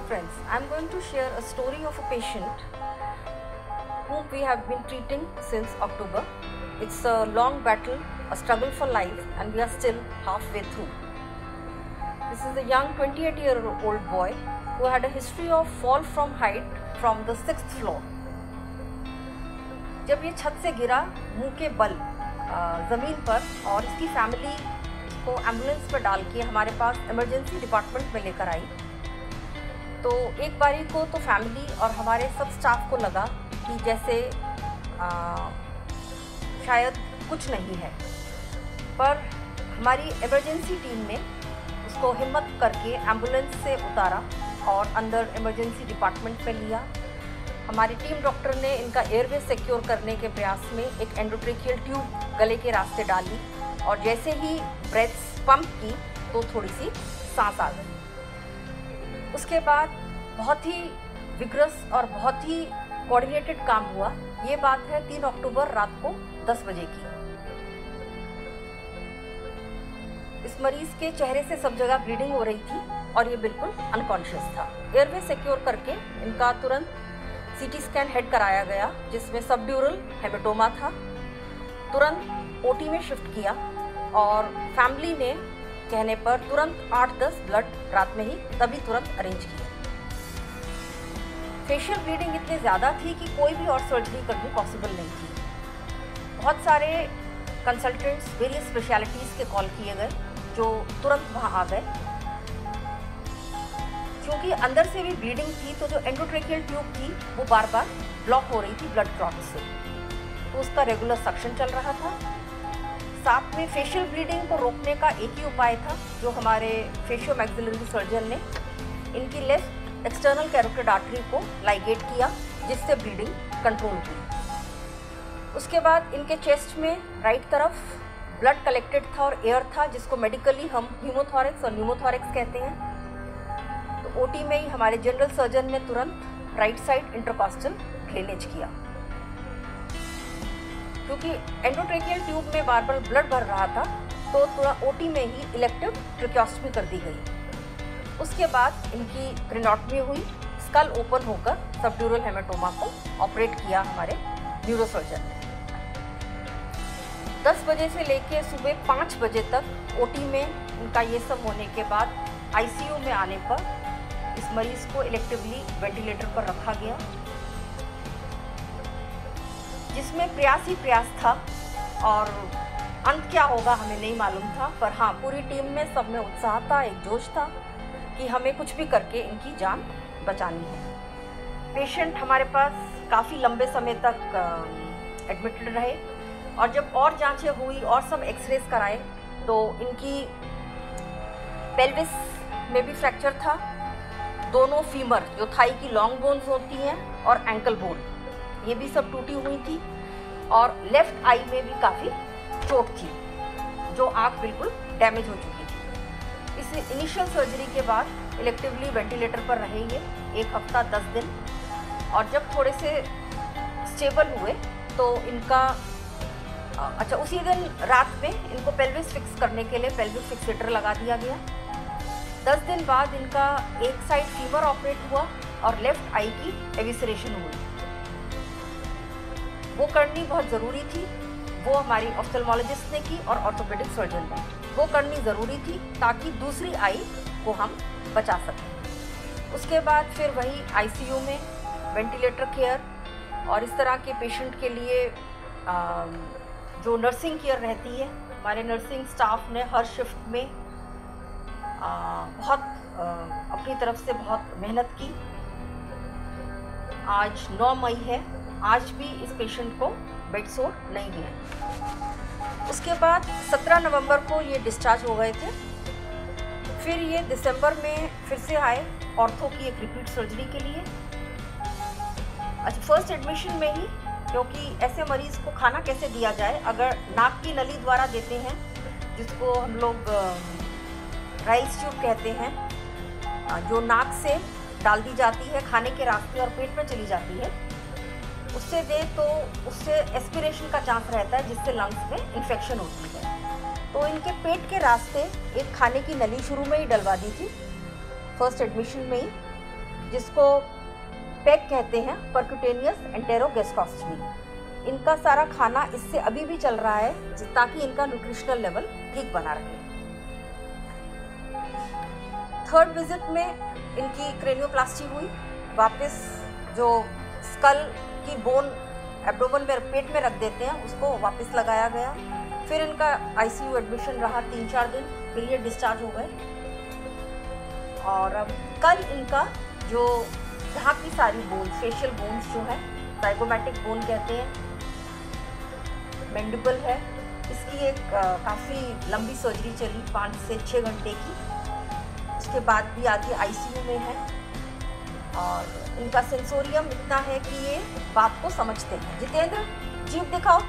friends, I am going to share a story of a patient whom we have been treating since October. It's a long battle, a struggle for life, and we are still halfway through. This is a young 28-year-old boy who had a history of fall from height from the 6th floor. जब ये छत से गिरा मुंह के बल ज़मीन पर और इसकी फैमिली इसको एम्बुलेंस पर डाल के हमारे पास इमरजेंसी डिपार्टमेंट में लेकर आई, तो एक बारी को तो फैमिली और हमारे सब स्टाफ को लगा कि जैसे शायद कुछ नहीं है, पर हमारी इमरजेंसी टीम ने उसको हिम्मत करके एम्बुलेंस से उतारा और अंदर इमरजेंसी डिपार्टमेंट में लिया। हमारी टीम डॉक्टर ने इनका एयरवे सिक्योर करने के प्रयास में एक एंडोट्रेकियल ट्यूब गले के रास्ते डाली और जैसे ही ब्रेथ्स पंप की तो थोड़ी सी सांस आ गई। उसके बाद बहुत ही विग्रस और बहुत ही कोऑर्डिनेटेड काम हुआ। ये बात है 3 अक्टूबर रात को 10 बजे की। इस मरीज के चेहरे से सब जगह ब्लीडिंग हो रही थी और ये बिल्कुल अनकॉन्शियस था। एयरवे सिक्योर करके इनका तुरंत सीटी स्कैन हेड कराया गया, जिसमें सबड्यूरल हेमेटोमा था। तुरंत ओटी में शिफ्ट किया और फैमिली ने कहने पर तुरंत 8-10 ब्लड रात में ही तभी तुरंत अरेंज किए। फेशियल ब्लीडिंग इतनी ज़्यादा थी कि कोई भी और सर्जरी करनी पॉसिबल नहीं थी। बहुत सारे कंसल्टेंट्स वेरियस स्पेशलिटीज़ के कॉल किए गए जो तुरंत वहाँ आ गए। क्योंकि अंदर से भी ब्लीडिंग थी तो जो एंडोट्रेकियल ट्यूब थी वो बार बार ब्लॉक हो रही थी ब्लड क्लॉट से, तो उसका रेगुलर सक्शन चल रहा था। साथ में फेशियल ब्लीडिंग को रोकने का एक ही उपाय था जो हमारे फेशियो मैक्सिलरी सर्जन ने इनकी लेफ्ट एक्सटर्नल कैरोटिड आर्टरी को लाइगेट किया, जिससे ब्लीडिंग कंट्रोल हुई। उसके बाद इनके चेस्ट में राइट तरफ ब्लड कलेक्टेड था और एयर था, जिसको मेडिकली हम हीमोथोरैक्स और न्यूमोथोरैक्स कहते हैं। तो ओटी में ही हमारे जनरल सर्जन ने तुरंत राइट साइड इंटरकॉस्टल ड्रेनेज किया। क्योंकि एंडोट्रेकियल ट्यूब में बार बार ब्लड भर रहा था तो तुरंत ओटी में ही इलेक्टिव ट्रेकियोस्टमी कर दी गई। उसके बाद इनकी क्रेनियोटमी हुई, स्कल ओपन होकर सबड्यूरल हेमेटोमा को ऑपरेट किया हमारे न्यूरोसर्जन ने। 10 बजे से लेके सुबह 5 बजे तक ओटी में इनका ये सब होने के बाद आईसीयू में आने पर इस मरीज को इलेक्टिवली वेंटिलेटर पर रखा गया, जिसमें प्रयास ही प्रयास था और अंत क्या होगा हमें नहीं मालूम था। पर हाँ, पूरी टीम में सब में उत्साह था, एक जोश था कि हमें कुछ भी करके इनकी जान बचानी है। पेशेंट हमारे पास काफ़ी लंबे समय तक एडमिटेड रहे और जब और जांचें हुई और सब एक्सरेज कराए तो इनकी पेल्विस में भी फ्रैक्चर था। दोनों फीमर जो थाई की लॉन्ग बोन्स होती हैं और एंकल बोन, ये भी सब टूटी हुई थी और लेफ्ट आई में भी काफ़ी चोट थी, जो आँख बिल्कुल डैमेज हो चुकी थी। इस इनिशियल सर्जरी के बाद इलेक्टिवली वेंटिलेटर पर रहे ये 1 हफ्ता 10 दिन, और जब थोड़े से स्टेबल हुए तो इनका उसी दिन रात में इनको पेल्विस फिक्स करने के लिए पेल्विक फिक्सेटर लगा दिया गया। 10 दिन बाद इनका एक साइड फीवर ऑपरेट हुआ और लेफ्ट आई की एविसरेशन हुई। वो करनी बहुत ज़रूरी थी, वो हमारी ऑफ्थल्मोलॉजिस्ट ने की और ऑर्थोपेडिक सर्जन ने। वो करनी ज़रूरी थी ताकि दूसरी आई को हम बचा सकें। उसके बाद फिर वही आईसीयू में वेंटिलेटर केयर और इस तरह के पेशेंट के लिए जो नर्सिंग केयर रहती है, हमारे नर्सिंग स्टाफ ने हर शिफ्ट में बहुत अपनी तरफ से बहुत मेहनत की। आज 9 मई है, आज भी इस पेशेंट को बेड सोर नहीं है। उसके बाद 17 नवंबर को ये डिस्चार्ज हो गए थे। फिर ये दिसंबर में फिर से आए ऑर्थो की एक रिपीट सर्जरी के लिए। अच्छा, फर्स्ट एडमिशन में ही, क्योंकि ऐसे मरीज़ को खाना कैसे दिया जाए अगर नाक की नली द्वारा देते हैं, जिसको हम लोग राइस ट्यूब कहते हैं, जो नाक से डाल दी जाती है खाने के रास्ते और पेट में चली जाती है, उससे दे तो उससे एस्पिरेशन का चांस रहता है, जिससे लंग्स में इन्फेक्शन होती है। तो इनके पेट के रास्ते एक खाने की नली शुरू में ही डलवा दी थी फर्स्ट एडमिशन में ही। जिसको पैक कहते हैं, परक्यूटेनियस एंटेरोगैस्ट्रोस्टमी। इनका सारा खाना इससे अभी भी चल रहा है ताकि इनका न्यूट्रिशनल लेवल ठीक बना रहे। थर्ड विजिट में इनकी क्रेनियोप्लास्टी हुई, वापस जो स्कल की बोन एब्डोमेन में पेट में रख देते हैं उसको वापस लगाया गया। फिर इनका आईसीयू एडमिशन रहा 3-4 दिन, फिर ये डिस्चार्ज हो गए। और अब कल इनका जो यहाँ की सारी बोन्स, फेशियल बोन्स जो है, जाइगोमैटिक बोन कहते हैं, मैंडिबल है, इसकी एक काफ़ी लंबी सर्जरी चली 5 से 6 घंटे की। उसके बाद भी आगे आईसीयू में है और इनका सेंसोरियम इतना है कि ये बात को समझते हैं। जितेंद्र, जीभ दिखाओ।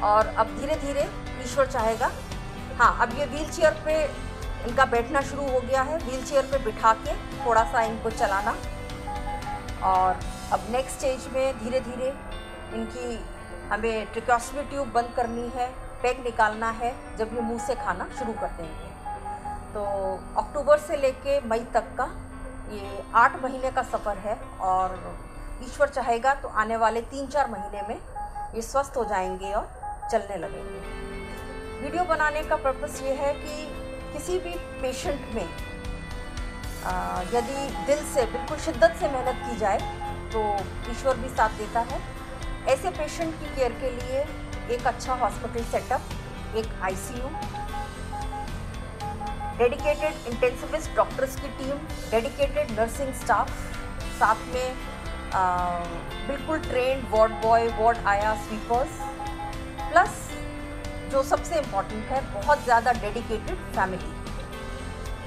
और अब धीरे धीरे ईश्वर चाहेगा, हाँ, अब ये व्हील चेयर पे इनका बैठना शुरू हो गया है। व्हील चेयर पे बिठा के थोड़ा सा इनको चलाना। और अब नेक्स्ट स्टेज में धीरे धीरे इनकी हमें ट्रैकेस्टोमी ट्यूब बंद करनी है, पैक निकालना है जब ये मुंह से खाना शुरू कर देंगे। तो अक्टूबर से लेके मई तक का ये 8 महीने का सफ़र है और ईश्वर चाहेगा तो आने वाले 3-4 महीने में ये स्वस्थ हो जाएंगे और चलने लगेंगे। वीडियो बनाने का पर्पस ये है कि किसी भी पेशेंट में यदि दिल से बिल्कुल शिद्दत से मेहनत की जाए तो ईश्वर भी साथ देता है। ऐसे पेशेंट की केयर के लिए एक अच्छा हॉस्पिटल सेटअप, एक आईसीयू, डेडिकेटेड इंटेंसिविस्ट डॉक्टर्स की टीम, डेडिकेटेड नर्सिंग स्टाफ, साथ में बिल्कुल ट्रेंड वार्ड बॉय, वार्ड आया, स्वीपर्स, प्लस जो सबसे इम्पॉर्टेंट है बहुत ज़्यादा डेडिकेटेड फैमिली।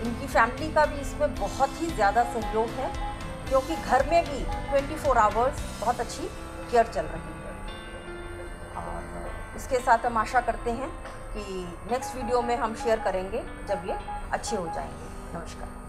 इनकी फैमिली का भी इसमें बहुत ही ज़्यादा सहयोग है क्योंकि घर में भी 24 आवर्स बहुत अच्छी केयर चल रही है। और इसके साथ हम आशा करते हैं कि नेक्स्ट वीडियो में हम शेयर करेंगे जब ये अच्छे हो जाएंगे। नमस्कार।